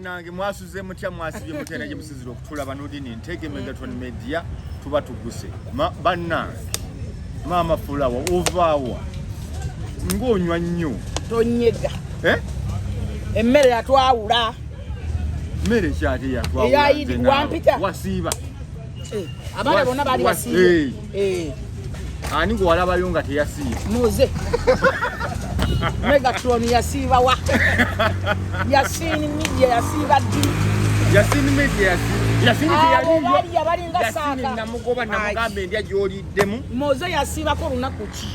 nange mwasuze mutya mwasibye mutena gye musizira okutulaba n'odini ntege Megaton Media tuba tuguse bannange Mama Fulawa ovaawa ng'onywa nnyo tonyega emmere yatwawula mmere kyate yatwawula eyayidi wampita wasiiba abaana bonna baali basiiba ani gwe walabayo nga teyasiiba muze Megaton yasiiba wa Yasini Media yasiiba ddi Yasini Media Yasini bali yabalinga saaka Yasini namugoba namugambe endya gy'oliddemu Moze yasiibako lunaku ki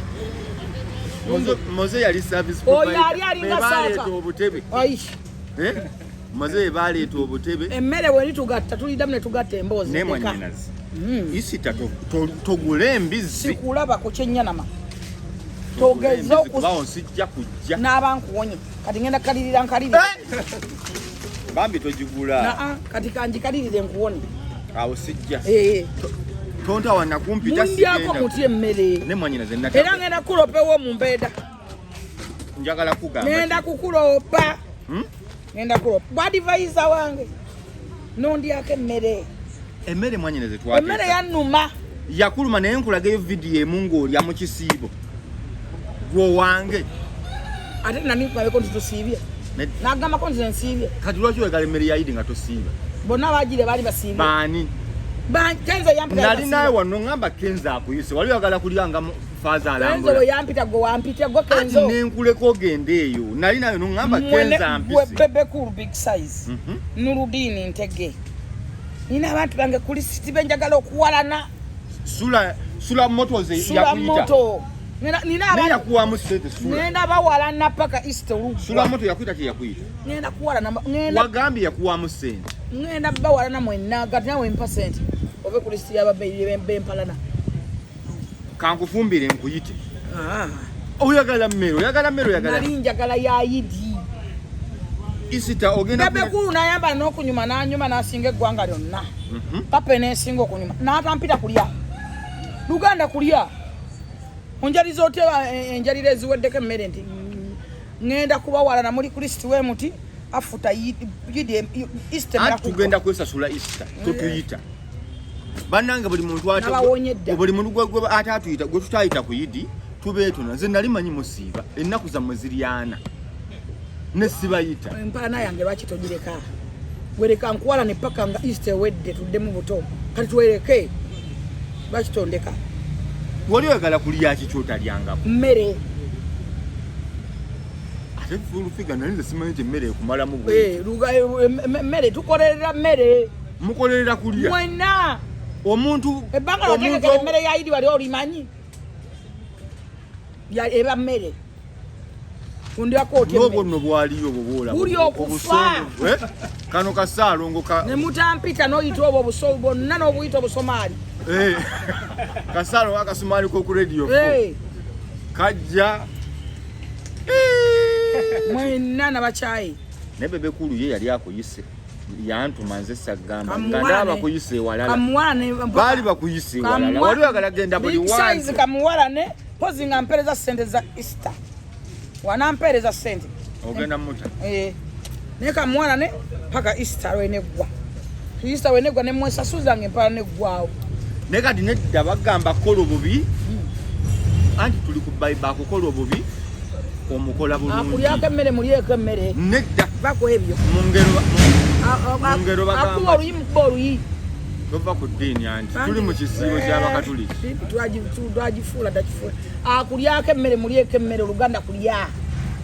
Moze yali service yali alinga saaka obutebe Moze baleeta obutebe emmere weri tugatta tuliddamu ne tugatta emboozi ne mwannyinazi isita togule embizzi sikulaba ku kyenyanama togeza nsijja kujja n'abankuwonye kati ngenda kalirira nkalire bambi togigula kati kanjikalirire nkuwone awo sijja tonta wana kumpita mundyako muti emmere ne mwannyinazi era ngenda kukulopewo mu mbeeda njagala kugamba ngenda kukulopa ngenda kulopa bwadivaiza wange nondyako emmere mwannyinazi twate emmere yannuma yakuluma naye nkulagayo vidiyo emu ng'olya mu kisiibo gwo wange ate nani kulabeko nti tusiibye nagambako nti nsiibye kati lwaki wegala emmere yayidi nga tosiiba bonna baagire baali basiibye baani Kenza yampita nali naye wano ngamba Kenza akuyise wali oyagala kulya nga faaza alambula Kenzo yampita gwe wampita gwe Kenzo nenkuleko ogende eyo nali naye ngamba Kenza mpise bebe cool big size Nurudini Ntege nina abantu bange kuli siti benjagala okuwalana sula moto ze yakuyita moto nina kuwa musete sula nenda bawalana paka east ru sula moto yakuyita ki yakuyita nenda kuwalana nenda wagambi yakuwa musente nenda bawalana mwenna gati nawe 1% obe kuli siti ababeyi bempalana kankufumbire nkuyite oyagala mmero nali njagala yayidi isita ogenda bebe kulu nayamba n'okunyuma n'anyuma n'asinga eggwanga lyonna papa n'esinga okunyuma n'atampita kulya Luganda kulya onjaliza oteba enjalira eziweddeko emmere nti ngenda kubawalana muri Kristo we muti afuta yidi Easter tugenda kwesasula Easter totuyita bannange buli muntu buli muntu gwe atatuyita gwe tutayita ku yidi tubeetona nze nali manyi musiiba ennaku zammwe ziryana nesibayita empana yange lwaki togireka wereka nkuwala ne paka nga Easter wedde tuddemu buto kati tuwereke lwaki tondeka wali oyagala kulya ki kyotalyangako mmere ate fulufiga nali nze simanyi nti emmere ekumalamu mmere tukolerera mmere mukolerera kulya mwenna omuntu ebbanga lwategekera emmere yayidi wali olimanyi eba mmere n'obwo nno bwaliyo obwo bwola buli okufa kano kasaalongo ne mutampita n'oyita obwo obusobo bonna n'obuyita obusomaali kasaalongo akasumaali k'oku radio kajja mwenna nabakyayi ne bebe kulu ye yali akuyise yantuma nze sagamba nga bakuyise ewalala baali bakuyise ewalala wali oyagala genda buli wansi kamuwalane pozi nga mpereza ssente za Easter wanampereza ssente ogenda muta naye kamuwalane paka Easter wenegwa nemwesasuzange empala neggwawo naye kati nedda bagamba kola obubi anti tuli ku Bible akukola obubi omukola bulungi akulyako emmere mulyeko emmere nedda bako ebyo mungero bagamba akuba oluyi mukuba oluyi tova ku ddiini anti tuli mu kisiibo ky'abakatuliki twagifuula takifuula akulyako emmere mulyeko emmere Oluganda kulya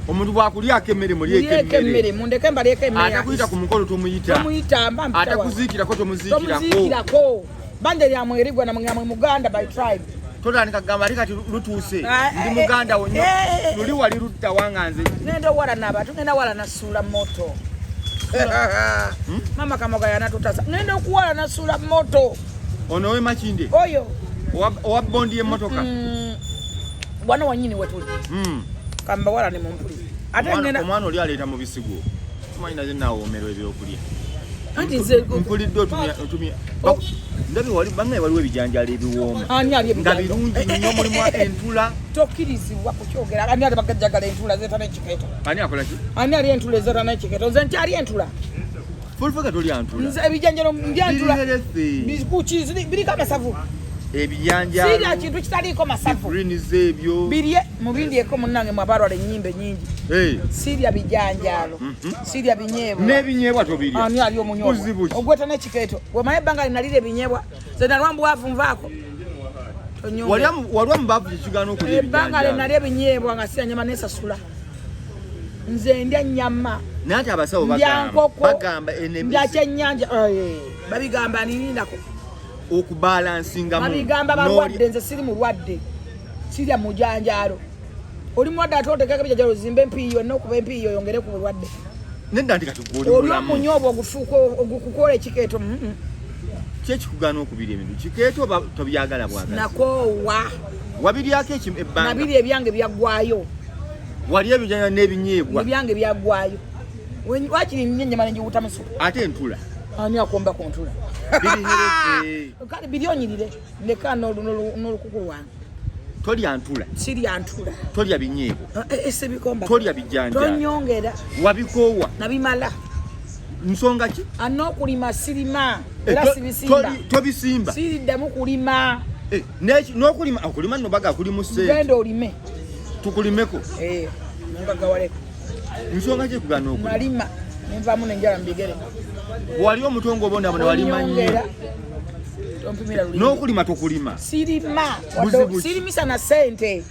omuntu bwakulyako emmere mulyeko emmere mundeke mbalyeko emmere atakuyita ku mukolo tomuyita atakuziikirako tomuziikirako banja lyamwe erigwa namwe Muganda by tribe totandika kugamba ati kati lutuuse ndi Muganda wonnyo luli wali lutta wanganze ngenda walana abantu ngenda walana suula moto mama kamoga yanatutaza ngenda okuwalana suula moto ono we Makinde oyo owa bondi y'emmotoka wano wanyini wetuli kamba walane mumpuli ate ngenda omwana oli aleeta mu bisigo tumanyi naze naawe omero ebyokulya Anti nze mpulidde otumya ndabi bangaye waliwo ebijanjalo ebiwooma ani ali nga birungi nnyo mulimu entula tokkirizibwa kukyogera ani ali bagajjagala entula zeeta n'ekikeeto ani akola ki ani ali entula ezeeta n'ekikeeto nze nti ali entula fulufega toli antula nze ebijanjalo ndyantula biriherese biriko amasavu ebijanjalo sirya kintu kitaliiko masavu greens ebyo birye mubindyeko munnange mwabalwala ennyimba ennyingi sirya bijanjalo sirya binyeebwa n'ebinyeebwa tobirya ani ali omunyoovu ogweta n'ekikeeto wemanye ebbanga linalira ebinyeebwa ze nalwa mubwavu nvaako walwa mubaavu kyekigaana okulya ebbanga linali ebinyeebwa nga sirya nyama nesasula nze ndya nyama naye ati abasawo bagamba ndya kyennyanja babigamba nirindako okubalansinga babigamba balwadde nze siri mulwadde sirya mujanjalo oli mulwadde ate oteekeko ebijanjalo zimba empiiyo n'okuba empiiyo yongere ku bulwadde nedda nti kati gwoli oli omunyoovu ogukukola ekikeeto kyekikugaana okubira ebintu kikeeto oba tobyagala bwagazi nakoowa wabiryako ebbanga nabiri ebyange byaggwayo wali ebijanjalo n'ebinyeebwa ebyange byaggwayo wakiri nnyo ennyama nengiwuta mu supu ate entula ani akomba ku ntula biriherese kale biryonyirire ndeka n'olukukulu wange tolya ntula sirya ntula tolya binyeebwa esebikomba tolya bijanjalo tonyongera wabikoowa nabimala nsonga ki anokulima sirima era sibisimba tobisimba siriddamu kulima n'okulima okulima nno baga kuli mu ssente genda olime tukulimeko nongagawaleko nsonga ki kugaana okulima nalima nenvaamu nenjala mubigere wali omutongo obonabona walima nnyo n'okulima tokulima sirima sirimisa na sente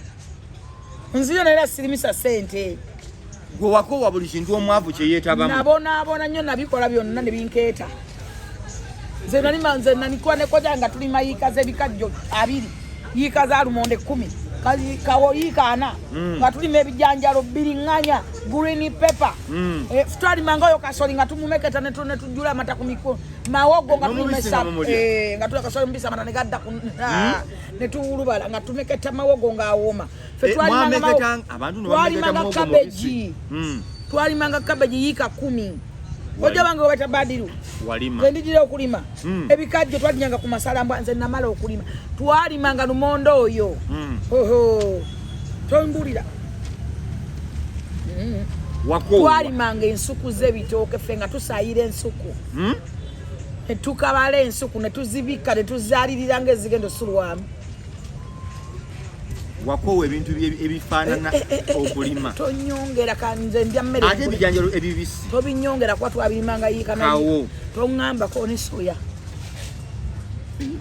nziyo naera sirimisa sente gwe wakoowa buli kintu omwavu kyeyeetabamu nabonaabona nnyo nabikola byonna ne binkeeta nze nalima nze nanikuwa nekoja nga tulima yiika z'ebikajjo 2 yiika za lumonde 10 kawo yiika 4 nga tulima ebijanjalo 2 ŋŋanya green pepper twalimangayo kasoli nga tumumeketa netujjula amata ku mikono mawogo nga tulimesa nga tula kasoli mbisa amata negadda netuwulubala nga tumeketa mawogo ng'awooma fe twalimanga kabeji twalimanga kabeji yiika 10 ojja bange webeta badiru nze ndijira okulima ebikajjo twalinyanga ku masalambwa nze namala okulima twalimanga lumondo oyo tombulira twalimanga ensuku z'ebitooke ffe nga tusaayira ensuku netukabala ensuku netuzibika netuzaalirira ng'ezigendo sulwamu wakoowa ebintu ebifaanana okulima tonyongera kanze ndya mmere ate ebijanjalo ebibisi tobinyongera kuba twabirimanga yiika nayo toŋŋambako ne soya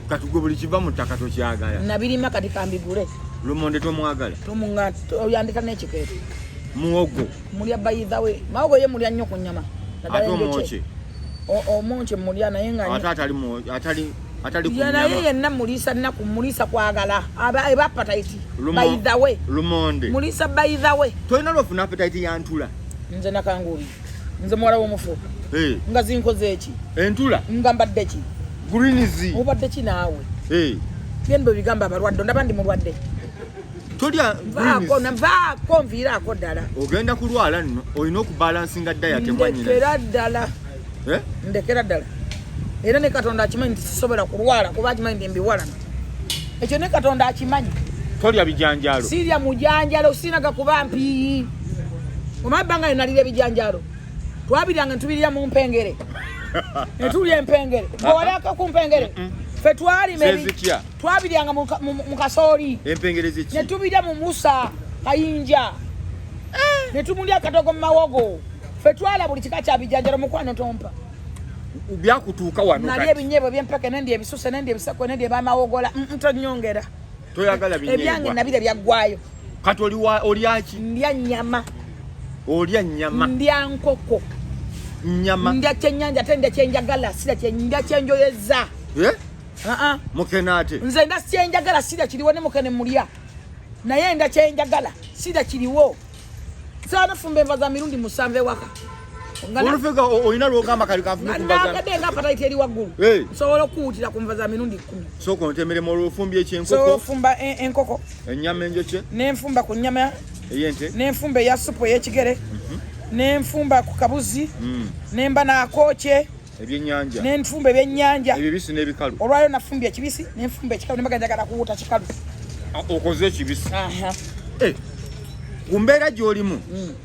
kati gwe buli kiva mu ttaka tokyagala nabirima kati kambigule lumonde tomwagala oyandika n'ekikeeto muwogo mulya bayithawe mawogo ye mulya nnyo ku nnyama ate omwoke omonke mulya naye nga naye yenna muliisa nnaku muliisa kwagala eba appetite bayithawe lumonde muliisa bayithawe tolina lwofuna appetite ya ntula nze nakangubi nze muwala w'omufu nga zinkoze eki entula nga mbadde ki greens obadde ki naawe byendo bigamba abalwadde ndaba ndi mulwadde tolya nvaako nviiraako ddala ogenda kulwala nno olina okubalansinga dayate ndekera ddala era ne katonda akimanyi nti sisobola kulwala kuba akimanyi nti mbiwalana ekyo ne katonda akimanyi tolya bijanjalo sirya mujanjalo sinaga kuba mpiiyi omanyi ebbanga linalira ebijanjalo twabiryanga netubirira mu mpengere netulya empengere bwewaliako ku mpengere ffe twabiryanga mu kasooli empengere ziki netubirya mu musa kayinja netumulya akatogo mu mawogo ffe twala buli kika kya bijanjalo mukwano tompa byakutuuka wano nali ebinyeebwa byempeke nendi ebisuse nendi ebiseko nendi ebyamawogola tonyongera toyagala binyeebwa ebyange nabire byaggwayo kati olyaki ndya nnyama olya nnyama ndya nkoko nnyama ndya kyennyanja ate ndya kyenjagala sirya ndya kyenjoyeza mukene ate nze nda kyenjagala sirya kiriwo ne mukene mulya naye nda kyenjagala sirya kiriwo saanafumba enva za mirundi 7 ewaka olufega olina lwogamba kali kafunenga apatayiti eri waggulu nsobola okuwutira ku nva za mirundi 10 sooka ontemeremu olwofumbya ekyenkoko ofumba enkoko ennyama enjoke nenfumba ku nnyama ey'ente nenfumba eya supu ey'ekigere nenfumba ku kabuzi nemba n'akooke ebyennyanja n'enfumba ebyennyanja ebibisi n'ebikalu olwayo nafumbya ekibisi n'enfumba ekikalu nembaga njagala kuwuta kikalu okoze ekibisi ku mbeera gy'olimu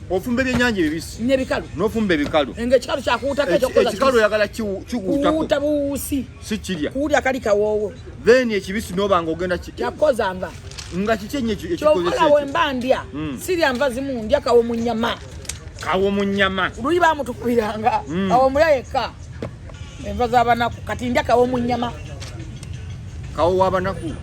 ofumba ebyennyanja ebibisi n'ebikalu n'ofumba ebikalu ng'ekikalu kyakuwutako ekikalu oyagala kikuwuta buwusi si kirya kuwulya kali kawoowo then ekibisi n'oba ng'ogenda kyakoza nva nga kiki ennyo kyokola wemba ndya sirya nva zimu ndya kawo mu nnyama luli bamutukubiranga awo mulya yekka enva z'abanaku kati ndya kawo mu nnyama kawo w'abanaku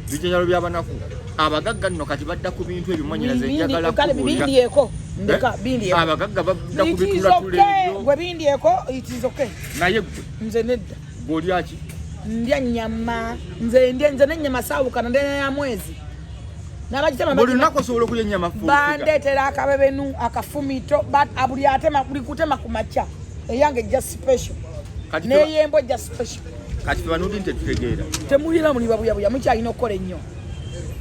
bijanjalo by'abanaku abagagga nno kati badda ku bintu ebimanyira zenjagala bindyeko ndeka bindyeko abagagga badda ku bitulatula ebyo gwe bindyeko itizoke naye gwe nze nedda gw'olya ki ndya nnyama nze n'ennyama saawukana ndya ya mwezi buli lunaku osobola okulya ennyama bandeetera akabebenu akafumito buli atema buli kutema ku makya eyange ejja special n'eyembo ejja special kati tebanudi tetutegeera temulira muli babuyabuya mukyalina okukola ennyo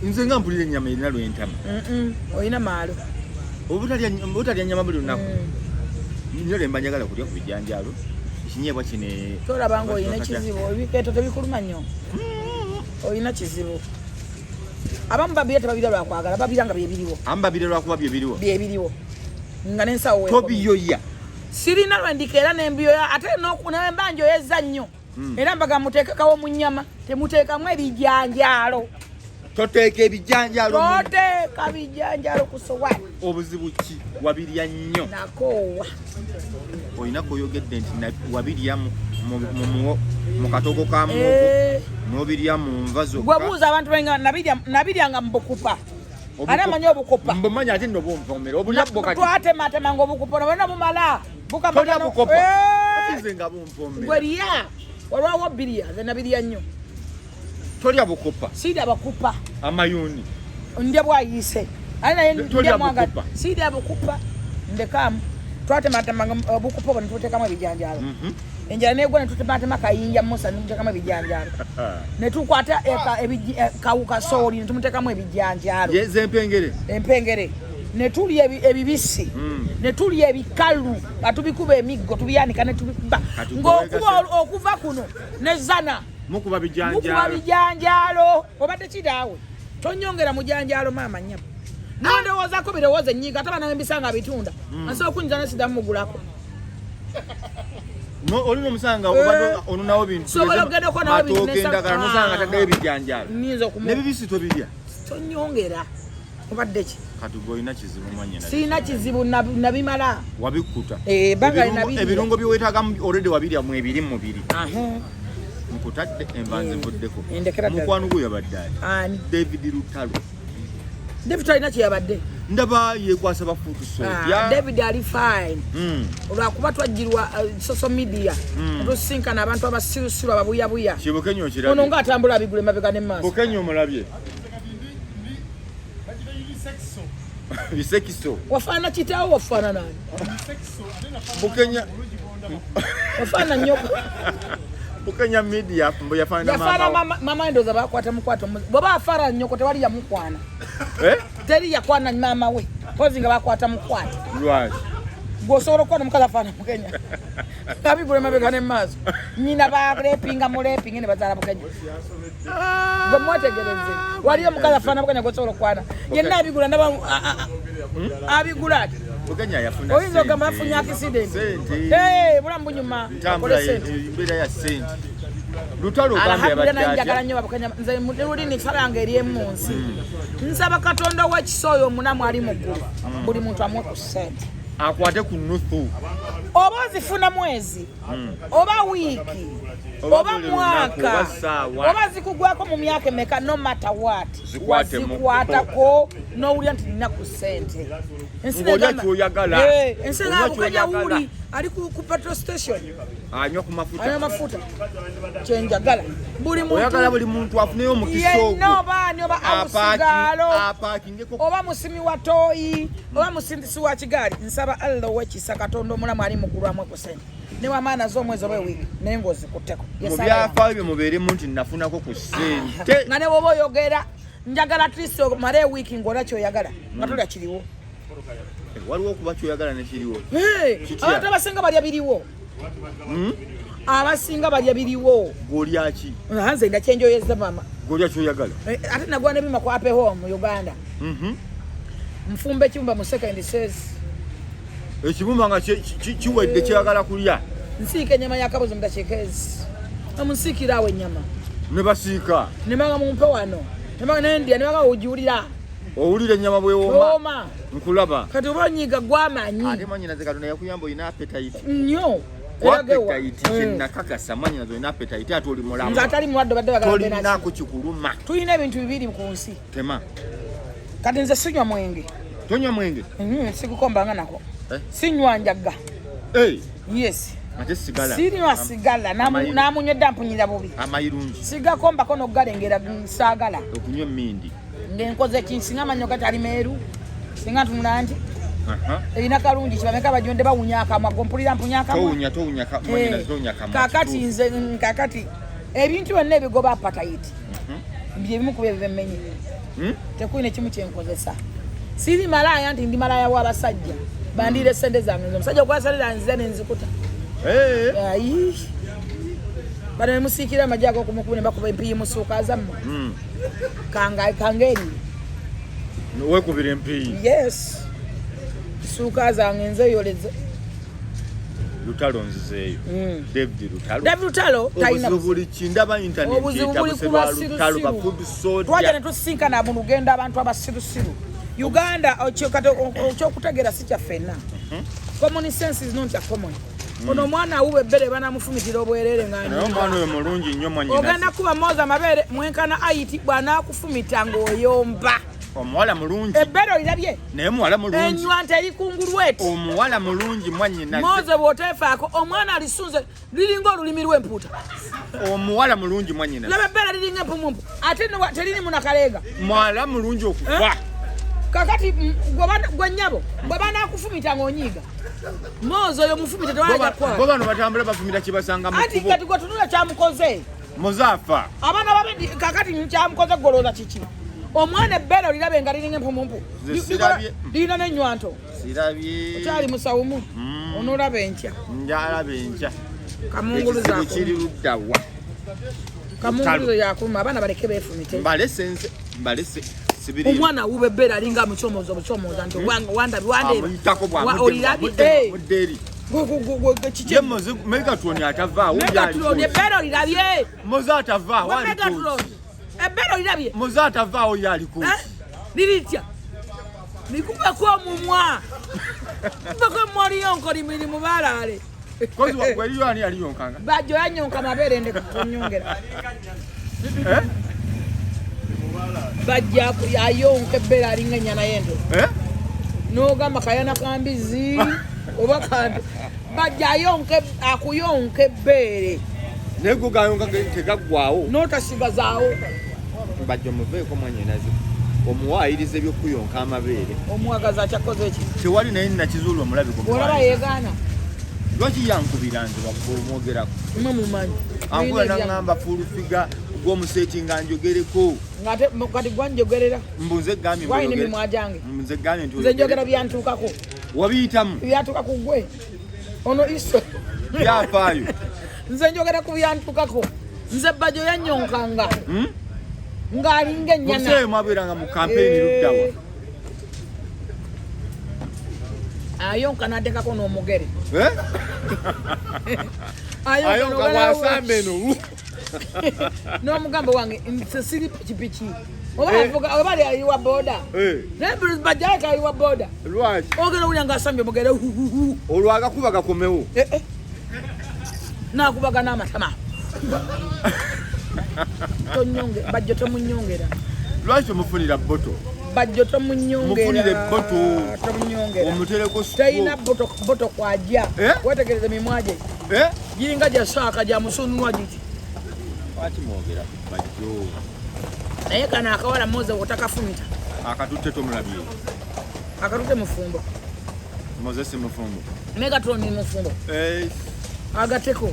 nze nga mpulira ennyama erina lwentama olina maalo obutalya nnyama buli lunaku nyo lemba njagala kulya ku bijanjaalo ekinyeebwa kine tolaba nga olina ekizibu ebikeeto tebikuluma nnyo olina kizibu abamu babira tebabira lwakwagala babira nga byebiriwo abamu babira lwakuba byebiriwo nga n'ensawo tobiyoya sirina lwendikeera n'embiyoya ate nemba njoyeza nnyo era mbaga muteekekawo mu nnyama temuteekamu ebijanjaalo toteeka ebijanjaalo toteeka bijanjaalo ku sowaani obuzibu ki wabirya nnyo nakoowa olina koyogedde nti wabirya mu katogo ka muwogo n'obirya mu nva zokka gwebuuza abantu benga nabiryanga mu bukupa ate amanyi obukupa mbumanya ate nno bumpoomera obulya bwo kati twatematemanga obukupa nobona bumala tolya bukopa atize nga bumpoomera gwerya olwawo birya nze nabirya nnyo tolya bukupa siirya bakupa amayuni ndya bwayiise ate naye tolya bukupa siirya bukupa ndekaamu twatematemanga obukupa obwo netuteekamu ebijanjaalo enjala negwa netutematema kayinja musa netuteekamu ebijanjaalo netukwata kawuka sooli netumuteekamu ebijanjaalo empengere netulya ebibisi netulya ebikalu nga tubikuba emiggo tubyanika netubiba ng'okuba okuva kuno nezana mukuba bijanjaalo obadde kiraawe tonyongera mujanjaalo maama nnyama nondowoozako birowooza ennyiga ate banawe embisanga bitunda asobola okunyinza nesidamu mugulako olina omusanga onunawo bintu endagala nosanga taddayo ebijanjaalo nebibisi tobirya tonyongera obadde ki kati golina kizibu mwanyina sirina kizibu nabimala wabikkuta ebirungo byeweetaagamu olredi wabirya mu ebiri mu mubiri nkutadde envanze vuddeko mukwano gwe yabadde ani David Lutalo David alina kyeyabadde ndaba yekwasa bafuutu soja David ali fine olwakuba twajjirwa social media tusinkana abantu abasirusiru ababuyabuya kibukenyo okirabye ono ng'atambula abigula emabega n'emmaaso bukenyo omulabye bisekiso wafaana kitaawo wafaana nani bukenya wafaana nyoka bukenya media mbo yafaana mama endoza bakwata mukwato bwaba afaara nyoko tewali yamukwana teri yakwana mama we pozi nga bakwata mukwato lwaki gwosobola okukwata omukazi afaana mukenya abigula emabega n'emmaaso nyina balepinga mulepinga ne bazaala bukenya gwe mwetegereze wali omukazi afaana bukenya gwosobola okukwana yenna abigula ndaba abigula ati bukenya yafuna oyinza ogamba yafunye accident bulamu bunyuma ntambula embeera ya ssente Lutalo gambe njagala nnyo babukenya nze mulini faranga eri emu nsi nsaba katonda w'ekisooyo omunamu ali mu ggulu buli muntu amwe ku ssente akwate ku nusu oba ozifuna mwezi oba wiiki oba mwaka oba zikugwako mu myaka emeka no matter what wazikwatako n'owulira nti nina ku ssente ensi negamba bukenya wuli ali ku petrol station anywa ku mafuta kyenjagala oyagala buli muntu afuneyo omukisa ogwo yenna obaani oba amusigaalo oba musimi wa tooyi oba musindisi wa kigaali nsaba allah ow'ekisa katonda omulamu ali mugulwamu ku ssente ne wamaana z'omwezi oba ewiiki naye ng'ozikutteko mu byafaayo bye mubeeremu nti nafunako ku ssente nga ne woba oyogera njagala atleast omale ewiiki ng'ola kyoyagala nga tolya kiriwo waliwo okuba kyoyagala nekiriwo abantu abasinga balya biriwo abasinga balya biriwo golya ki nze ndakyenjoyeza mama golya kyoyagala ate nagwa ne bima ku Ape Home mu Uganda nfumba ekibumba mu second says ekibumba nga kiwedde kyagala kulya nsiika ennyama y'akabozi mudakikezi amusiikira awo ennyama ne basiika ne manga mumpe wano ne manga n'endya ne manga ogiwulira owulira ennyama bwewooma nkulaba kati oba onyiga gwamanyi ate mwanyinaze Katonda yakuyamba olina appetite nnyo appetite kyenakakasa mwanyinaze olina appetite ate oli mulamu nze atali mulwadde badde tolinako kikuluma tulina ebintu bibiri ku nsi tema kati nze sinywa mwenge tonywa mwenge sikukombanga nako sinywa njaga yes ate sigala sinywa sigala namunywedde ampunyira bubi amayirungi sigakombako nokugalengera saagala okunywa emmindi ngenkoze ki singa amanyo gati ali meeru singa ntunula nti erina kalungi kibameka bajonde bawunya akamwa gompulira mpunya akamwa kakati nze kakati ebintu byonna ebigoba apatayiti byebimu ku byebimmenye tekulina ekimu kyenkozesa siri malaya nti ndi malaya w'abasajja bandire sente zange omusajja gwasalira nziza nenzikuta bano nemusiikira amajja ag'okumukuba ne bakuba empiyi musuuka zammwe kangeeri wekubira empiyi yes suuka zange nzeyoleze lutalo nzizeeyo David Lutalo talina buli kindaba internet obuzibu buli ku basirusiru twaja ne tusinkana mu lugendo abantu abasirusiru Uganda okyokutegeera si kyafenna common sense is not a common ono mwana awuba ebbere banamufumitira obwerere omwana oyo mulungi nnyo mwanyinaze ogenda kuba moza mabeere mwenkana ayiti bw'anaakufumita ng'oyomba omuwala mulungi ebbere olirabye naye muwala mulungi enywanta eri kungulweti omuwala mulungi mwanyinaze moze bw'oteefaako omwana alisunze liringa olulimi lw'empuuta omuwala mulungi mwanyinaze laba ebbere liringa empumumpu ate terini munakaleega mwala mulungi okufa kakati gwe nnyabo bwe banaakufumita ng'onyiiga moze oyo mufumita bo bano batambula bafumita kibasanga mu ati kati gwe tunula kyamukoze muzaafa abaana babe kakati kyamukoze golooza kiki omwana ebbere olirabe nga liringa empumumpu lirina n'ennywanto sirabye okyali musawumu onoolaba enkya njalaba enkya kamunguluza kiri luddawa kamunguluzo yakuluma abaana baleke beefumite mbalese omwana awuba ebbere alinga mukyomooza obukyomooza nti wandabye Megatron atavaawo ebbere olirabye moze atavaawo ebbere olirabye moze atavaawo yaliko liritya likubako omumwa kubako emumwa liyonko limirimu balaale waliyo ani yaliyonkanga bajjo yanyonka mabeere ndekutonyongera bajja ayonka ebbere alinga ennyana y'ente n'ogamba kayana kambizi oba kantu bajja akuyonka ebbeere naye go gayonka tegaggwawo n'otasigazaawo bajja muveeko mwanyinaze omuwaayiriza ebyokuyonka amabeere omuwagaza akyakoze eki tewali naye nakizuula omulabi olaba yeegaana lwaki yankubira nze omwogerako mwe mumanyi ankula naŋŋamba fulufiga gw'omuseeti nga njogereko kati gwanjogerera mbuze gambye gwalina emimwa gyange nze gambye nze njogera byantuukako wabiyitamu byatuuka ku gwe ono iso byafaayo nze njogera ku byantuukako nze bajjo yanyonkanga ng'alinga ennyana museeyo mwabeeranga mu kampeyini luddawa ayonka n'ateekako n'omugere ayonka bw'asamba eno n'omugamba wange nze siri pikipiki oba aliwa boda naye bajjaika aliwa boda lwaki ogenda owulira ng'asambye omugere olwo agakuba gakomewo n'akubaga n'amatama bajjo tomunyongera lwaki omufunira boto bajjo tomunyongera omutereko teyina boto kwajja wetegereza emimwa gye giringa gyasaaka gya musununwa giti lwaki mwogera bajjo naye kano akawala moze wotakafumita akatutte tomulabye akatutte mufumbo moze si mufumbo Megatron ni mufumbo agateko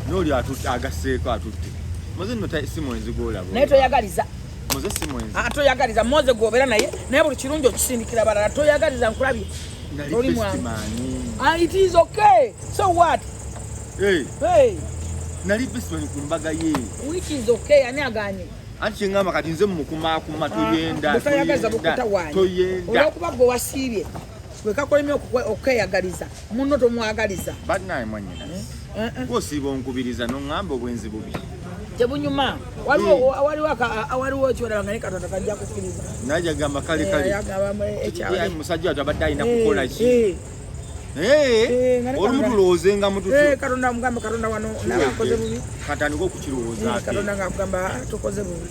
n'oli atutte agaseeko atutte moze nno si mwenzi gw'olaba naye toyagaliza moze si mwenzi toyagaliza moze gw'obeera naye buli kirungi okisindikira balala toyagaliza nkulabye oli mwange it is okay so what hey nali festival ku mbaga ye which is okay ani aganye anti ngamba kati nze mukuma kuma tuyenda tuyagaza bukuta wani olwokuba gwe wasiibye gwe kakolemye okweyagaliza munno tomwagaliza banaye mwanyina kwosiiba onkubiriza noŋŋamba obwenzi bubi tebunyuma waliwo kyolaba nga ne Katonda kajja kukkiriza naye gamba kale musajja wattu abadde alina kukola ki olumutulowoozenga mututyo Katonda amugamba Katonda wano nabakoze bubi katandika okukirowooza Katonda nga agamba tukoze bubi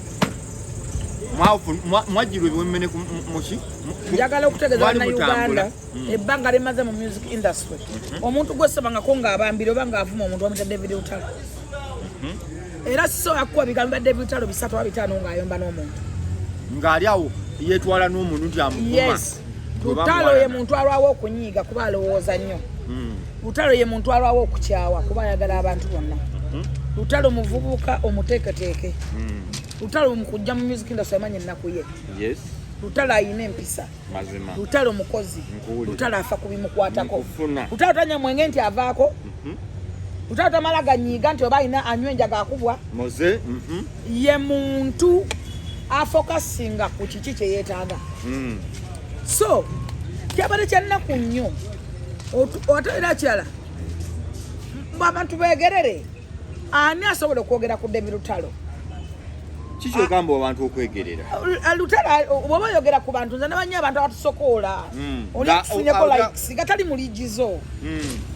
mwajjirwa ebiwemmene muki njagala okutegeeza bannayuganda ebbanga limaze mu music industry omuntu gwesabangako ng'abambire oba ng'avuma omuntu wamita David Lutalo era sisobola kukuba bigambo bya David Lutalo 3 ng'ayomba n'omuntu ng'ali awo yeetwala n'omuntu nti amukuma Lutalo ye muntu alwawo okunyiiga kuba alowooza nnyo Lutalo ye muntu alwawo okukyawa kuba ayagala abantu bonna Lutalo muvubuka omuteeketeeke Lutalo mukujja mu music industry amanye ennaku ye Lutalo ayina empisa Lutalo mukozi Lutalo afa kubimukwatako Lutalo tanya mwenge nti avaako Lutalo tamala ganyiiga nti oba ayina anywa enjaga akubwa ye muntu afokasinga ku kiki kye yeetaaga so kyabadde kyannaku nnyo oteera kirala abantu beegerere ani asobola okwogera ku David Lutalo kiki ogamba abantu okwegerera Lutalo bw'oba oyogera ku bantu nze nabanyi abantu abatusokoola oli akufunyeko likes gatali muligizo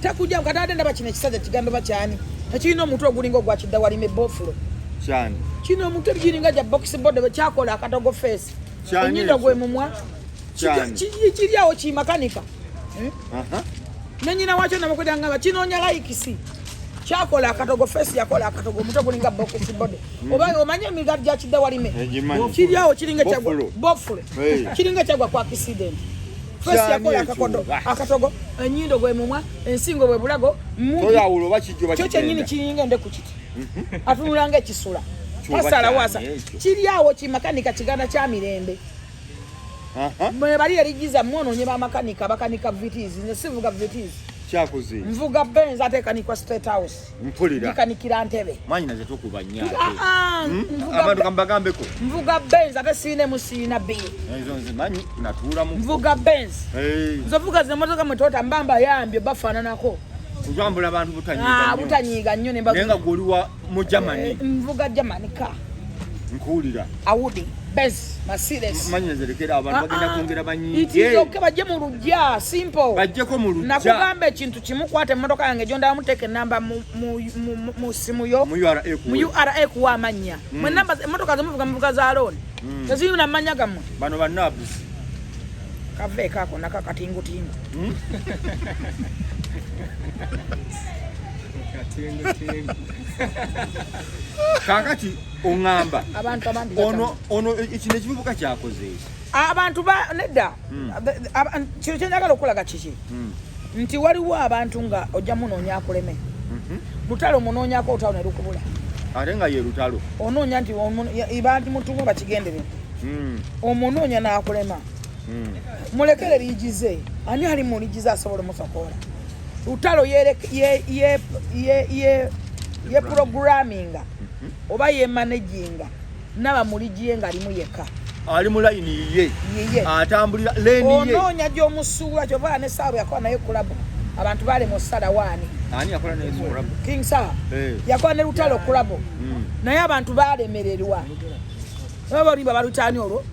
tekujja katadde ndaba kino ekisaza kigambo bakyani tekirina omuntu ogulinga ogwakidda walime bofulo kyani kino omuntu ebigiringa gya box board kyakola akatogo face enyindo gwe mumwa kiri awo kimakanika nenyina wakyo namukweda ngamba kinoonya likes kyakola akatogo face yakola akatogo omuntu ogulinga box board oba omanye emigati gyakidda walime kiri awo kiringa kyagwa bofulo kiringa kyagwa ku accident face yakola akatogo enyindo gwe mumwa ensingo bwe bulago toyawulo bakijjo kyo kyenyini kiringa ende ku kiti atunulanga ekisula kasala wasa kiri awo kimakanika kiganda kya mirembe mwe bali erigiza mwonoonye bamakanika abakanika VTs nze sivuga VTs kyakuzi nvuga Benz atekanikwa State House mpulira nikanikira Ntebe manyi naze tokuba nnyate abantu kambagambeko nvuga Benz ate siine musiina B ezo nze manyi natuula mu nvuga Benz nzovuga ze motoka mwetota mbamba yambye bafaananako kujambula abantu butanyiiga nnyo nenga goliwa mu Germany nvuga Germany ka nkuwulira Audi Benz Mercedes manyi nazerekera abantu bagenda kwongera banyiige itizoke bajje mu lujja simple bajjeko mu lujja nakugamba ekintu kimu kwate emmotoka yange gyo ndamuteeka enamba mu simu yo mu URA kuwa amanya mwe namba emmotoka zemuvuga za looni teziyina amanya gammwe bano bannabu kave kako nakakatingutingu kakati oŋŋamba abantu abandi ono ekino ekivubuka kyakoze abantu nedda kino kyenjagala okulaga kiki nti waliwo abantu nga ojja munoonya akuleme Lutalo munoonyako olutalo ne lukubula ate nga ye Lutalo onoonya nti bantu mutumu bakigendere omunoonya n'akulema mulekere liigize ani ali mu liigize asobola omusokoola Lutalo ye programminga oba ye managinga naba muligiye nga alimu yekka ali mu line ye atambulira lane ye onoonya gy'omusuula kyova ne Saabu yakola naye kulabu abantu bale mu Sada waani ani yakola naye kulabu King Saabu yakola ne Lutalo kulabu naye abantu balemererwa baba limba balutani olwo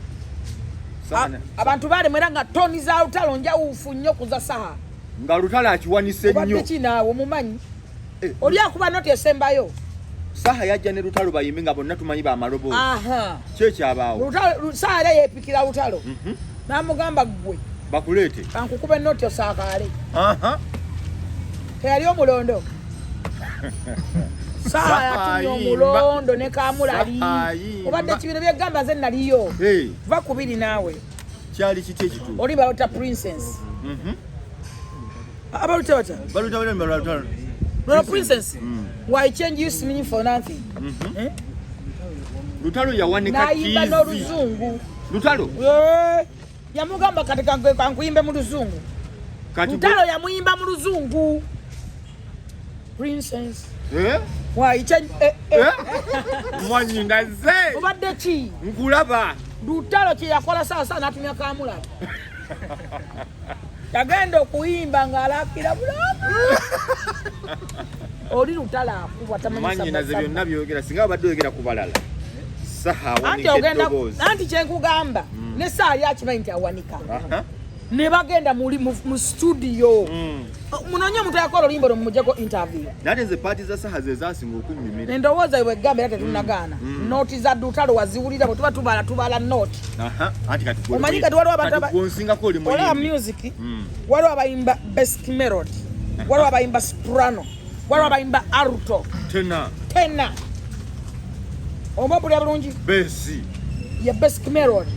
abantu balemera nga toni za Lutalo njawuufu nnyo kuza saha nga Lutalo akiwanise nnyo obadde kinaawo mumanyi oli akuba noti esembayo saha yajja ne Lutalo bayimbi nga bonna tumanyi bamalobo kyekyabaawo saha era yeepikira Lutalo n'amugamba gwe bakuleete kankukube noti osaakaale teyali omulondo saha yatumya omulondo ne kamulali obadde kibino byegamba nze naliyo va kubiri naawe kyali kiti ekituufu oli balota princess abaluta bata baluta no princess why change you meaning for nothing Lutalo yawanika kizi na iba n'oluzungu Lutalo yamugamba kati kankuyimbe mu luzungu Lutalo yamuyimba mu luzungu Princess. Why change? Mwanyi ngaze. Obadde ki? Nkulaba. Lutalo kye yakola sasa natumya kamula. Yagenda okuyimba ng'alakira bulungi. Oli Lutalo akubwa tamanyi Mwanyi naze byonna byogera singa abadde oyogera ku balala. Saha wanika dogozi. Anti kyenkugamba ne saa ya kimanyi nti awanika. Ne bagenda mu studio. Munonye muntu yakola olimbo lumujeko interview. Nate nze party za saha ze zasinga okunyumira. Ndowooza iwe gambe ate tunagaana. Noti za Lutalo waziwulira bwe tuba tubala noti. Anti kati omanyi kati waliwo abantu gonsinga ko limu. Waliwo music. Waliwo abayimba basic melody. Waliwo abayimba soprano. Waliwo abayimba alto. Tenor. Omapulya bulungi. Besi. Ya basic melody.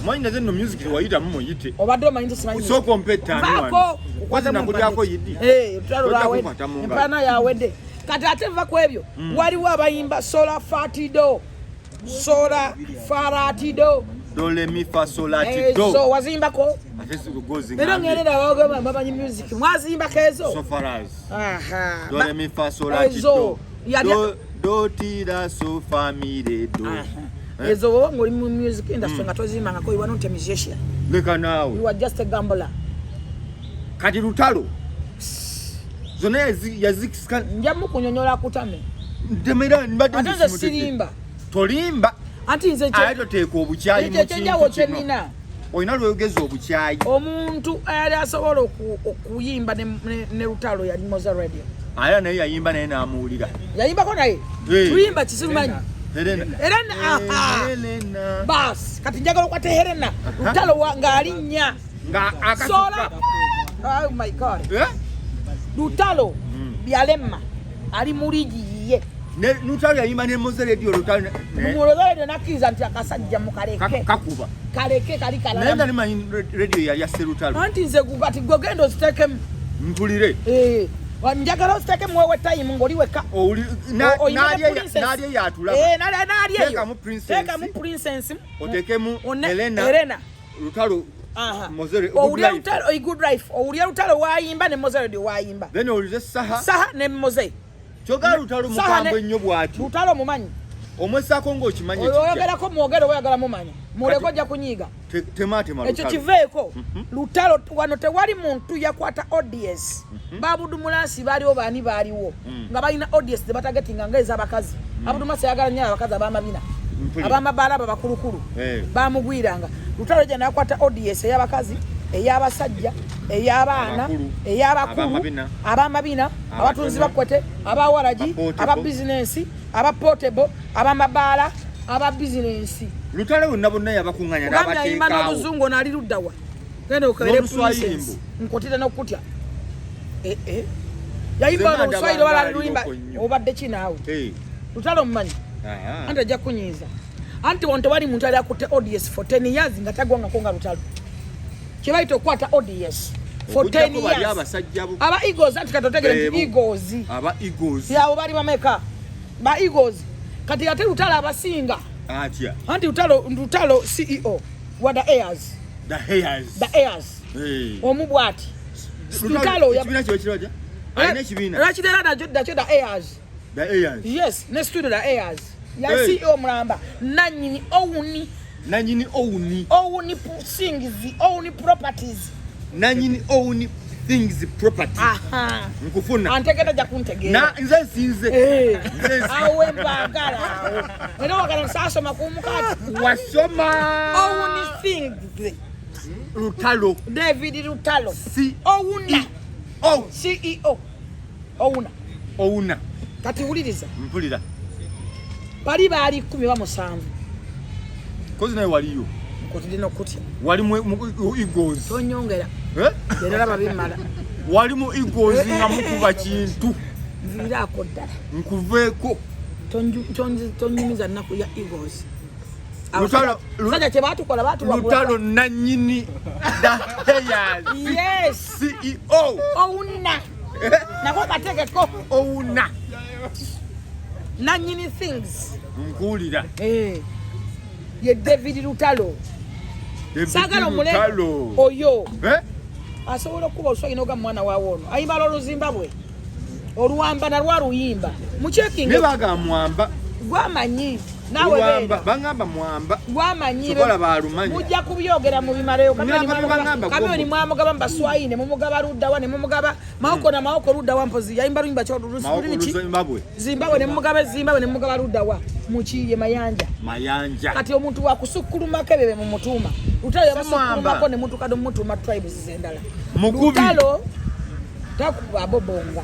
Mwanyi naze no music wayita mmoyite. Obadde omanyi nti simanyi. So competitor Bako. Kwazi nakulyako yidi. Lutalo lwawe. Empana yawedde. Kati ate va ku ebyo. Waliwo abayimba Sola Fatido. Do le mi fa sol la ti do. So wazimbako? Ate gozi ngani. Era ngene bagamba bamanyi music. Mwazimbako ezo? So faraz. Aha. Do le mi fa sol la ti do. Do ti da so fa mi re do. Ezo wowe ngoli mu music industry nga tozimanga ko you are not a musician. Leka nawe. You are just a gambler. Kati Lutalo. Zona yazikisika njamu kunyonyola kutame. Ndemera mbadde atanze sirimba. Tolimba. Anti nze ayo teko obuchayi mu kintu kyenina. Oyina lwegeza obuchayi. Omuntu ayali asobola okuyimba ne Lutalo yali Moza Radio. Aya naye yayimba naye namuwulira. Yayimba ko naye. Tuyimba kisirumanyi. Helena. Bas, kati njagala okwate Helena. Lutalo ng'alinnya. Nga akasuka. Oh my God. Lutalo byalemma ali muligi ye. Ne Lutalo yayimba ne Moza Radio Lutalo. Moza Radio nakiza nti akasajja mukaleke. Kakuba. Kaleke kali kalala. Nenda ni manyi radio yali ya Lutalo. Anti nze kugati gogendo ziteke mpulire. Njagala ositeke mwewe time ngoli weka. Nadia yatula. Nadia Teka mu princess. Teka mu princess. Oteke mu Helena. Lutalo. Mozere good life. Owulya Lutalo wayimba ne Mozere dio wayimba. Then owulira Saha. Saha ne Moze. Kyoga Lutalo mukambwe nnyo bwati. Lutalo mumanyi. Omwesako ng'okimanyi ekyo. Oyogerako mwogere oyagala mumanyi. Muleko jja kunyiga. Temate Lutalo. Ekyo kiveeko. Lutalo wano tewali muntu yakwata audience. Babudu Mulasi baliwo bani baliwo. Nga balina audience ze batagatinga ngeza abakazi. Abudu Mulasi yagala nnyo abakazi abamabina. Abamabala babakulukulu. Bamugwiranga. Lutalo jana yakwata audience ey'abakazi, ey'abasajja, ey'abaana, ey'abakulu, abamabina, abatunzi bakwete, abawalaji, aba business, aba portable, abamabala, aba business. Lutalo wonna bonna yabakunganya n'abateekaawo. Imana oluzungu n'ali luddawa. Genda okebere princess. Nkotira n'okutya. Yayimba n'Oluswayiri wala luyimba obadde ki naawe? Lutalo mumanyi. Anti ajja kunyiiza. Anti wonte wali muntu ali akutte audience for 10 years nga tagwangako nga Lutalo. Kibayita okwata audience for 10 years. Aba Eagles anti katotegere nti Eagles. Aba Eagles. Yabo bali bameka. Ba Eagles. Kati ate Lutalo abasinga. Atya. Anti Lutalo CEO. What the heirs? The heirs. The heirs. Omubwati. Lutalo ya kibina kiroja. Aine kibina. Rachidera dacho the heirs. The heirs. Yes, ne studio the heirs. Ya CEO mulamba nanyini owuni things owuni properties nanyini owuni things property nkufuna antegeta ja kuntegera na nze sinze awe mbagala eno wakana sasa makumukati wasoma owuni things Lutalo David Lutalo owuna CEO owuna kati uliriza mpulira bali 17 kozi naye waliyo nkotide n'okutya wali mu Eagles tonyongera era babimala wali mu Eagles nga mukuba kintu nviiraako ddala nkuveeko tonyumiza nnaku ya Eagles Lutalo kye baatukola Lutalo nanyini yes CEO owuna nako kategeko owuna nanyini things nkuwulira ye David Lutalo sagala omulema oyo asobola okuba oluswayina oga mwana waawo ono ayimba olw'Oluzimbabwe oluwamba nalwa luyimba mucekinge ne baga mwamba gwamanyi nawe mwamba bangamba mwamba gwamanyi sokola balumanyi mujja kubyogera mu bimalayo kamyoni mwamugaba mbaswayine mumugaba luddawa ne mumugaba maoko na maoko luddawa mpozi yayimba luyimba Zimbabwe ne mumugaba Zimbabwe ne mumugaba luddawa mukiye mayanja kati omuntu wakusukkulumako ebebe mu mutuuma lutalo yabasukkulumako ne mutuka do mutuma tribes zendala lutalo takuba bobonga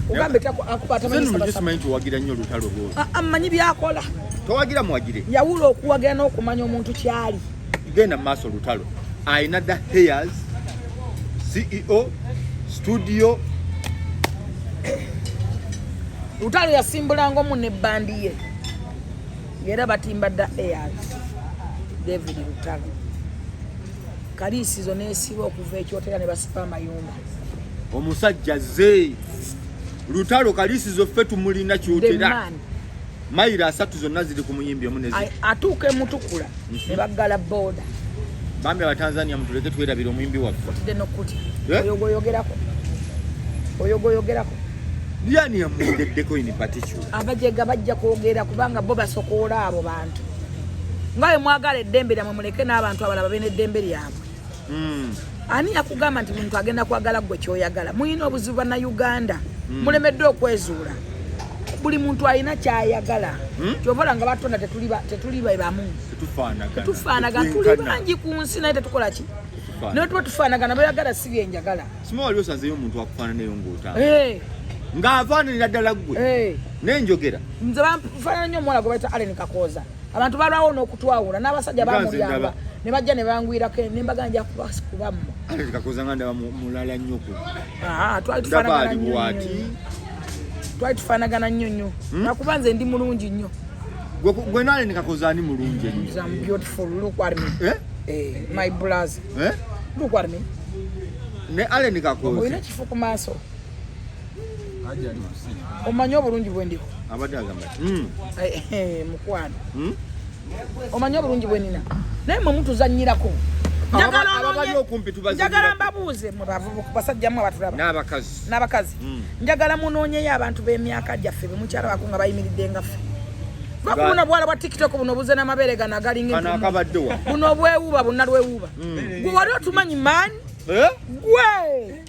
ugambe akuba tamanyi wagira nnyo lutalo rwo amanyi byakola towagira muwagire yawulo okuwagira n'okumanya omuntu kyali genda maaso lutalo ayina the hairs CEO studio lutalo yasimbulanga omu ne bandi ye era batimba the hairs David Lutalo kalisizo n'esiba okuva ekyotera ne basipa amayumba omusajja ze lutalo kalisizo ffe tumulina kyotera mayira 3 zonna ziri ku muyimbi omunezi atuuka emutukula ne baggala boda bambi abatanzania mutuleke twerabira omuyimbi waffe tide nokutya oyogoyogerako yani yamundeddeko in particular abajega bajja kwogera kubanga bo basokoola abo bantu ngawe mwagala eddembe lyamwe muleke n'abantu abalaba bene eddembe lyabwe ani yakugamba nti muntu agenda kwagala gwe kyoyagala muyina obuzibu bwa Uganda mulemedde okwezuula buli muntu alina kyayagala kyobola nga batonda tetuli bamu tetufaanaga tuli bangi ku nsi naye tetukola ki naye tuba tufaanagana bayagala si byenjagala sima wali osanzeyo omuntu akufaananeyo ng'otamba ng'afaananira ddala ggwe nenjogera nze banfaanana nnyo omuwala gwe bayita Allen Kakooza abantu balwawo n'okutwawula n'abasajja bamuyamba ne bajja ne bangwirako ne mbaganja kubamu Allen Kakooza nga ndaba mulala nnyo ku twali tufaanagana nnyo nakuba nze ndi mulungi nnyo gwe na Allen Kakooza ani mulungi ennyo I'm beautiful look at me my brother look at me ne Allen Kakooza oyina kifu ku maaso omanyi obulungi bwe ndiko abadde agamba mukwano omanyi obulungi bwe nina naye mwe mutuzannyirako njagala mbabuuze mu bavubuka basajja mu abatulaba n'abakazi njagala munoonyeyo abantu b'emyaka gyaffe be mukyalabako nga bayimiridde nga ffe buno bwala bwa TikTok buno buze n'amabeere gano agalinga buno obwewuuba bonna lwewuuba gwe wali otumanyi maani gwe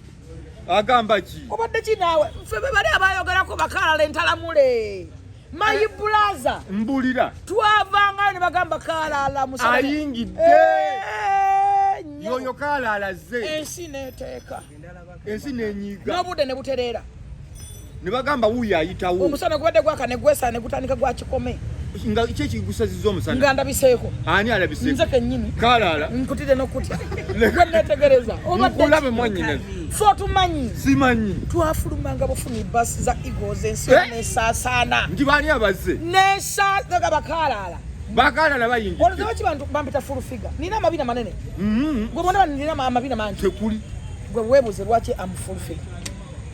agamba ki obadde ki naawe ffe be bali abayogerako bakalala entalamule my brother mbulira twavangayo ne bagamba kalala ayingidde yoyo kalala ze ensi neteeka ensi nenyiga n'obudde ne butereera ne bagamba wuuyo ayitawo omusana gubadde gwaka ne gwesa ne gutandika gwa kikome nga ki ekigusazizza omusana nga ndabiseeko ani alabiseeko nze kennyini kalala nkutidde n'okutya gwe neetegereza nkulabe mwanyinaze ffe otumanyi simanyi twafulumanga bufuni basi za Eagles ensi nesaasaana nti baani abazze nesaaga bakalala bakalala bayingidde olowooza ki bantu bampita full figure nina amabina manene gwe bona nina amabina mangi tekuli gwe weebuze lwaki am full figure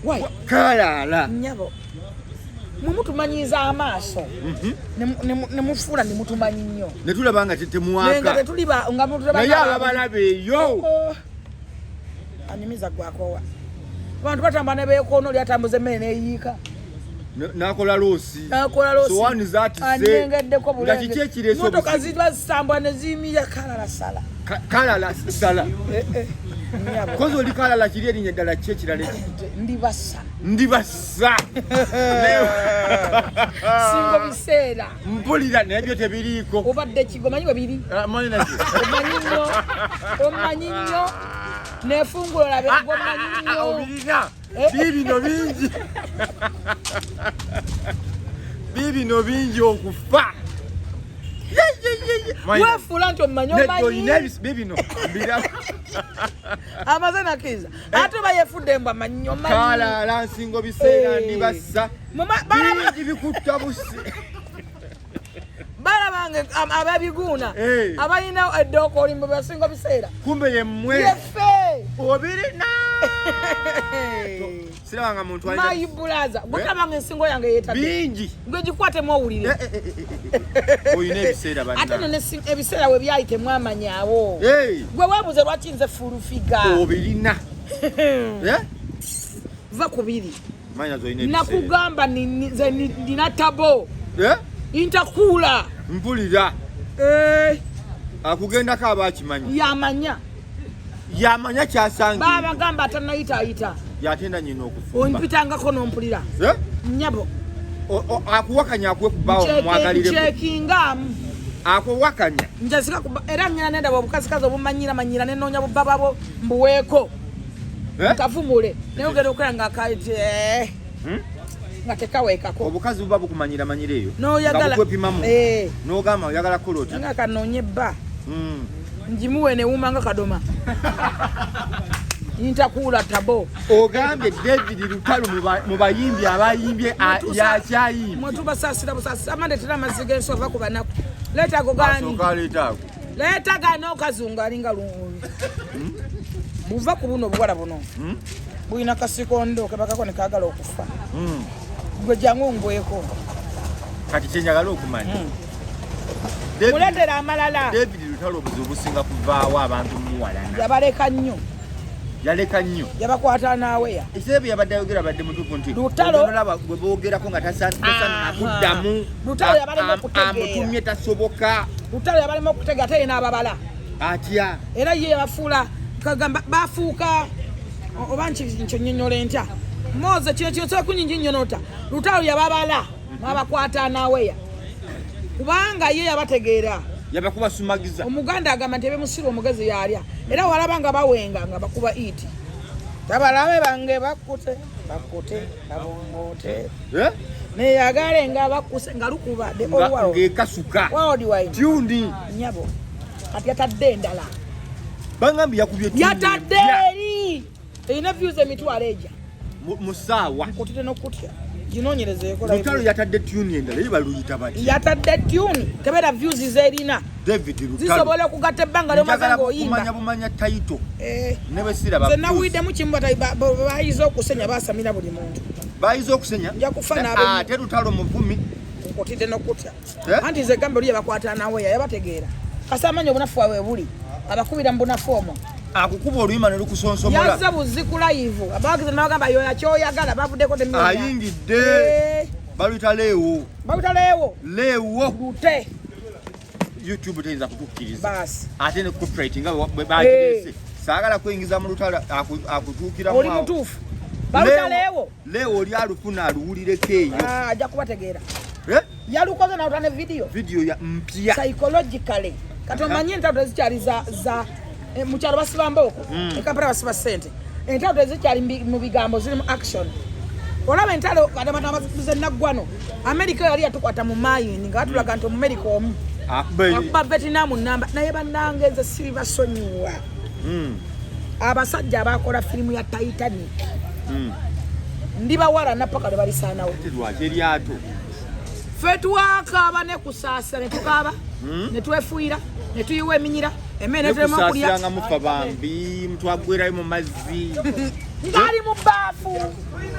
why kalala nyabo mumutumanyiza amaaso ne mufuula ne mutumanyi nnyo ne tulaba nga temuwaka nga tetuliba nga mutulaba naye ababalabe eyo anyumiza gwakowa abantu batamba ne beekoono lyatambuza emmere neeyiika nakola loosi sowani anengeddeko nga kiki ekireese motoka ziba zitambula ne ziyimira kalala sala kozi oli kalala kiri erinnya ddala ki ekirala ndibassa singo biseera mpulira naye byo tebiriiko obadde kigo manyi we biri omanyi nnyo nefungulo labe omanyi nnyo obirina bibino bingi bibino bingi okufa wefuula nti omanyi bibino amaze nakiza ate bayefudde mbw amanyi kalala nsingo biseera ndibassa bingi bikutta busi balabange ababiguuna abalina eddooko olimbe basinga biseera kumbe yemmwe yefe obirina Sirabanga muntu alina my brother gutabanga ensingo yange yetadde bingi gwe gikwate mu owulire oyine ebiseera bana ate none ebiseera we byayite mwamanyawo gwe weebuze lwaki nze fulufiga obirina va kubiri manya zoine ebiseera nakugamba nina tabo intakula mpulira akugendako abakimanyi yamanya kyasangi babagamba atanayitaayita yatenda nyina okufumba ompitangako n'ompulira nyabo akuwakanya akwekubawo mwagalire cekingamu akuwakanya njasika era ngina nenda bobukazikazi obumanyira nenoonya bubababo mbuweeko nkavumule naye ogenda okola ngaakaite nga tekaweekako obukazi buba bukumanyira eyo noyagala kwepimamu n'ogamba oyagala koloti nga kanoonye bba njimuwe newuma nga kadoma intakuula tabo ogambye David Lutalo mu bayimbi abayimbye yakyayimbi mwetubasaasira busaasira amande tera amazzi g'ensova ku banaku leeta go gani leeta gano okazungu alinga lungi buva ku buno obuwala buno bulina kasikondo kebakako ne kaagala okufa gwe jangu ngweko kati kyenjagala okumanya muleetera amalala David Lutalo obuzibu businga kuvaawo abantu muwalana yaleka nnyo yabakwata naaweya ekiseera bye yabadde ayogera badde mutuufu nti Lutalo bwe boogerako nga tasaana kuddamu Lutalo yabalemu okutegeera amutumye tasoboka Lutalo yabalemu okutegeera ate yena ababala atya era ye yabafuula kagamba bafuuka oba nkyo nnyonnyola ntya moze kino sekunyinjinyonota Lutalo yababala n'abakwata naaweya kubanga ye yabategeera yabakuba sumagiza omuganda agamba nti ebemusira omugezi yalya era walaba nga bawenga nga bakuba iti tabalabe bange bakute babongote neyagale nga bakuse nga lukuba de olwalo ngekasuka wodi wine tundi nyabo kati yatadde endala bangambi yakubye tundi yatadde eri eyina views emitwalo eja musaawa nkutite n'okutya ginonyereze ekola Lutalo yatadde tune endala eri baluyita bati yatadde tune tebera views zerina David Lutalo zisobola okugatta ebbanga lyomaze ng'oyimba kumanya taito ne besira ba nawidde mu kimu bayiza okusenya basamira buli muntu bayiza okusenya nja kufana ate Lutalo muvumi nkutidde n'okutya anti ze gambe lye bakwata nawe yabategeera kasamanya obunafu wawe buli abakubira mu bunafu omwo akukuba oluyima ne lukusonsomola yazza buziku live abawagiza n'abagamba yoya kyoyagala bavuddeko temyoya ayingidde baluyita leewo lute YouTube teyinza kutukkiriza basi ate ne copyright nga bwe bagirese saagala kweyingiza mu Lutalo akutuukira oli mutuufu baluyita leewo oli alufuna aluwulireko eyo ajja kubategeera yalukoze nawuta ne video ya mpya psychologically kati omanye entalo tezikyali za mukyalo basiba mbooko ekampala basiba ssente entalo tezikyali mu bigambo ziri mu action olaba entalo katamatamaze naggwano Amerika yali yatukwata mu mayini nga batulaga nti omumerika omu akuba Vietnam namba naye bannange nze siri basonyiwa abasajja abakola firimu ya Titanic ndibawalana paka lwe balisaanawo eryato ffe twakaaba ne kusaasa ne tukaaba ne twefuira ne tuyiwa eminyira emmere netulema okulya nekusaasiranga mufa bambi mutwagwerayo mu mazzi ngaali mu bbaafu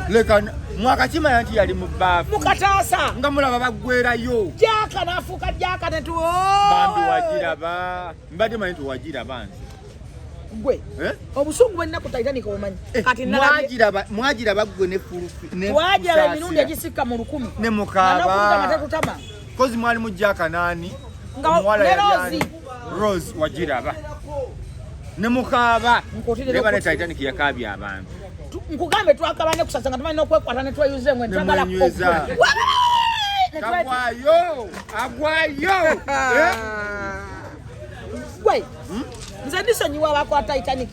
leka mwakakimanya nti yali mu bbaafu mukataasa nga mulaba baggwerayo jaka nafuuka jaka netu bambi wagiraba mbadde manyi tiwagiraba nti gwe obusungu bwenna ku Titanic obumanyi kati mwagiraba gwe ne fulufi twagiraba emirundi egisikka mu 1000 ne mukaaba tetutama kozi mwali mujja kanaani Rose wagiraba ne mukaaba leba ne Titanic yakaabya abantu nkugambe twakaba ne kusasa nga tumanyi n'okwekwata ne tweyuza emwe twagala agwayo gwe nze ndisonyiwa abakwata Titanic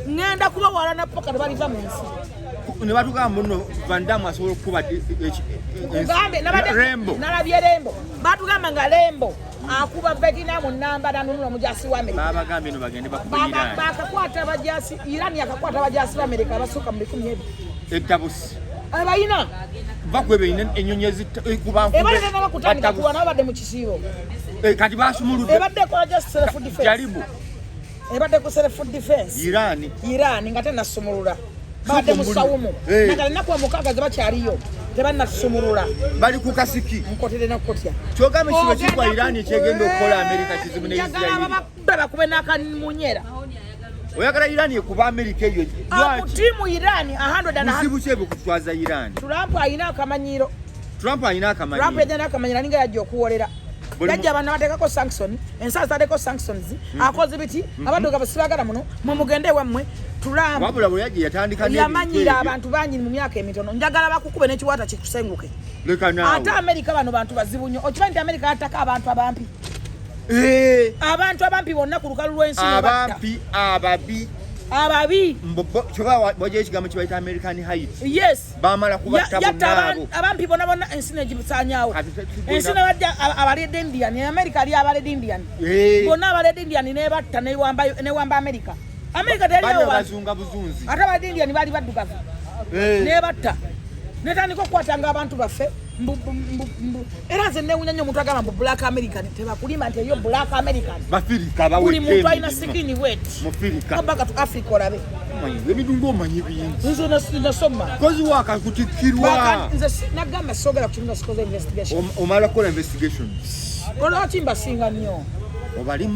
ngenda kubawalana paka tebaliva mu nsi ne batugamba muno Vandamu asobola okukuba nalabye Lembo batugamba nga Lembo akuba Vietnam namba nanunula mujasi wa Amerika babagambye no bagende bakuba Iran bakakwata abajasi Iran yakakwata abajasi ba Amerika abasuka mu 10 etabusi abayina bakwebe enyonyezi kubanfu ebale naba kutandika kuwa nabo badde mu kisibo kati basumuludde ebadde kwa just self defense jaribu ebadde ku self defense Iran nga tennasumulula badde musawumu nakale nakuwa mukaaga ze bakyaliyo tebannasumulula bali ku kasiki nkotere nakutya kyogamba kiba kikwa Iran ekyegenda okukola America kizibu ne Israel bakube n'akamunyera oyagala Iran ekuba America eyo timu Iran 100 kizibu kyebwe kutwaza Iran Trump ayina akamanyiro Trump yajja n'akamanyiro ninga yajja okuwolera yajja abantu bateekako sanction ensaza zitaddeko sanctions akoze biti abaddugavu sibagala muno mugende wammwe Trump wabula bwe yajja yatandika yamanyira abantu bangi mu myaka emitono njagala bakukube n'ekiwaata kikusenguke ate America bano bantu bazibu nnyo okimanyi nti America yataka abantu abampi abantu abampi bonna ku lukalu lw'ensi abampi ababi choba boje ekigambo kibayita American Heights bamala kubatta bonnabo abampi bonna ensi negibusanyawo ensi nabajja abalede Indian America ali abalede Indian bonna abalede Indian nebatta newamba America teliyo bazunga buzunzi ate abalede Indian bali baddugavu nebatta netandika okukwatanga abantu baffe era nze newunya nnyo omuntu agamba mbu black American tebakulima nti eyo black American bafirika buli muntu alina sikini wet mufirika tu Africa olabe emidungu omanyi bingi nze nasoma kozi wakakutikirwa nze nagamba sogera ku kintu sikoze investigation omala kukola investigation olwaki mbasinga nnyo obali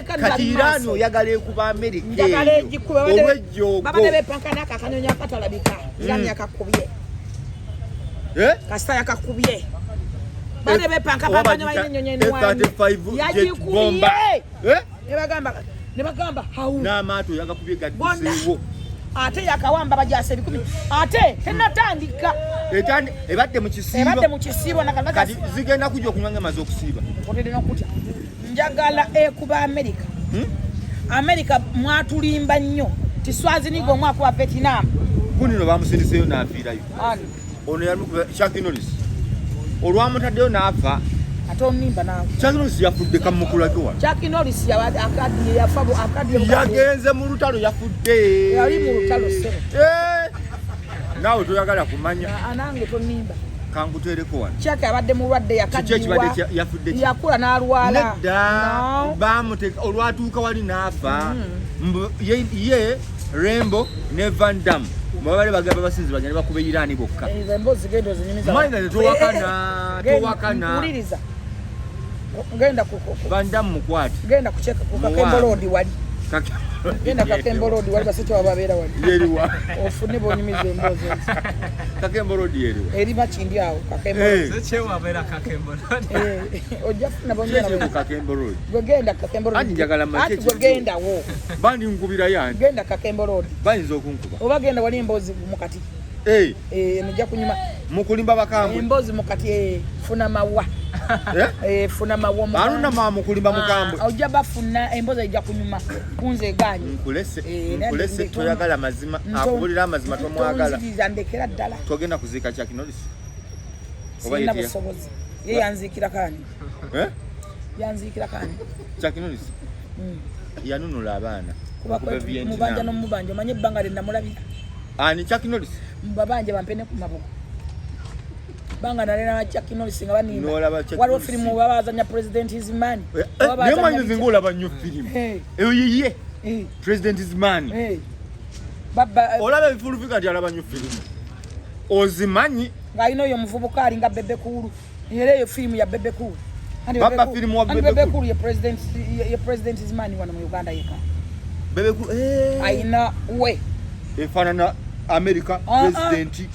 kati Iran oyagala ekuba America olwejjogo babadde bepankana akakanyonyi akatalabika Iran yakakubye kasita yakakubye bade bepanka pakanya bayine nyonye nwani yajikuye nebagamba hawu n'amaato yakakubye gaddiseewo ate yakawamba bajase 10 ate tenatandika ebadde mu kisiibo kati zigenda kujja okunywanga maze okusiiba otede nokutya njagala ekuba America mwatulimba nnyo tiswazi nigo omwaka wa Vietnam kunino bamusindiseeyo n'afiirayo ono yamukuba Chuck Norris olwamutaddeyo n'afa ate onimba nawe Chuck Norris yafudde kamukulage wa Chuck Norris akaddiye yagenze mu lutalo yafudde yali mu lutalo sero naawe toyagala kumanya anange tonimba kanguteereko wano Chuck abadde mulwadde yakaddiwa yakula n'alwala nedda bamuteeka olwatuuka wali n'afa ye Rainbow ne Van Damme mwabale bagamba basinzi bagenda bakube Iran bokka embozi gendo zinyimiza mwanga towakana uliriza genda kuko Van Damme mukwati genda kucheka ku Kakembo Road wali genda Kakembo Road wali basecho bababera wali yeriwa ofune bonyimiza embozi Kakembo Road yeriwa eri machindi awo Kakembo seche wabera Kakembo Road ojafuna bonyana ku Kakembo Road genda Kakembo Road njagala macheche genda wo bandi nkubira yani genda Kakembo Road bayinza okunkuba oba genda wali embozi mukati nija kunyuma mukulimba bakambwe embozi mukati funa mawa funa mawa mu aluna mamu kulimba mukambwe ojja bafuna embozi ejja kunyuma kunze ganyi nkulese toyagala mazima akubulira amazima tomwagala ndekera ddala togenda kuziika Chuck Norris oba ye yanzikira kani yanzikira kani Chuck Norris yanunula abaana kuba mubanja n'omubanja manye ebbanga lye namulabira ani Chuck Norris mbabanje bampene ku mabugo banga nalena Chuck Norris nga banimba waliwo filimu babazanya President is Man nemanyi zingola banyo filimu eyo yiye President is Man olaba ebifulufika nti alaba nyo filimu ozimanyi ng'alina oyo omuvubuka alinga Bebe Cool era eyo filimu ya Bebe Cool baba filimu wa Bebe Cool ye President is Man wano mu Uganda yeka Bebe Cool aina we efanana America president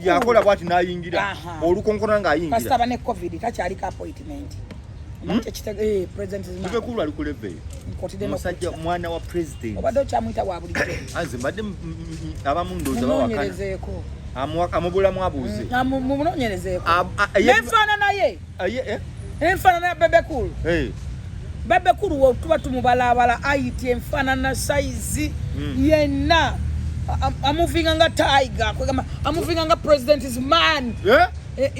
yakola bwati nayingira olukonkona ng'ayingira kasitaba ne covid takyaliko appointment president is Bebe Cool ali ku level musajja mwana wa president obadde okyamuyita wa bulijjo anze mbadde abamu ndowooza bawakana amubulamu abuuze mumunoonyerezeeko nenfaanana ye enfaanana ya Bebe Cool Bebe Cool wotuba tumubalabala ayiti enfaanana saizi yenna amuvinga nga tiger amuvinga nga President is Man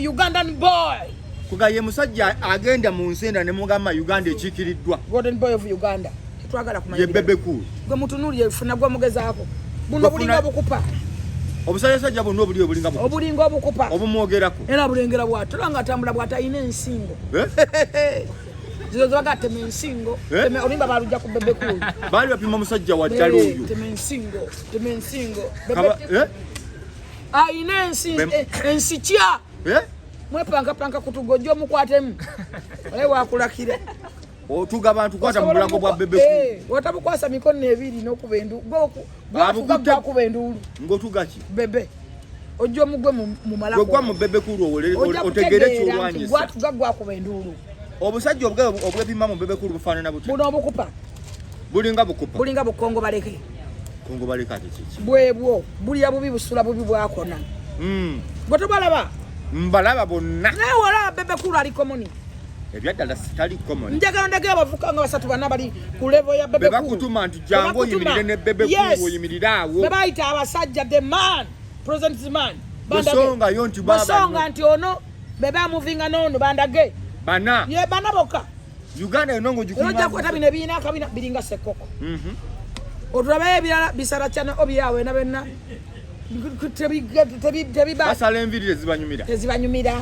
Ugandan boy kuga ye musajja agenda mu nsenda ne mugamba Uganda ekikiriddwa Golden boy of Uganda tetwagala kumanya ye Bebe Cool gwe mutunuli yefuna gwa mugezaako buno bulinga bukupa obusajja buno obulinga obukupa obumwogerako era bulengera bwatulanga atambula bwatayina ensingo zizo zaga temensingo teme olimba baluja ku bebe kulu bali bapima musajja wa ddala oyo temensingo bebe inensi ensikia mwepanga kutugojo mukwatemu ole wakulakire otuga abantu kwata mu mulango bwa bebe kulu watabukwasa mikono ebiri n'okubendu goku kubendulu ngotugaki bebe ojo mugwe mu malako gwa mu bebe kulu otegere kyolwanyisa gwatugagwa kubendulu obusajja obwepima mu bebe kulu bufaanana buti buno obukupa bulinga bukongo baleke kongo baleka kiki bwebwo bulya bubi busula bubi bwakona gotobalaba mbalaba bonna naye wala bebe kulu aliko moni ebyaddala sitali common njagala ndage abavuka nga basatu bana bali ku level ya bebe kulu bakutuma nti jango oyimirire ne bebe kulu oyimirire awo bebayita abasajja the man present the man basonga yo nti baba basonga nti ono bebe amuvinga nono bandage bana ye bana boka Uganda enongo jukuma oja kwata bine bina kabina biringa sekoko otulabe ebirala bisara cyane obiyawe na benna tebi basala envirire zibanyumira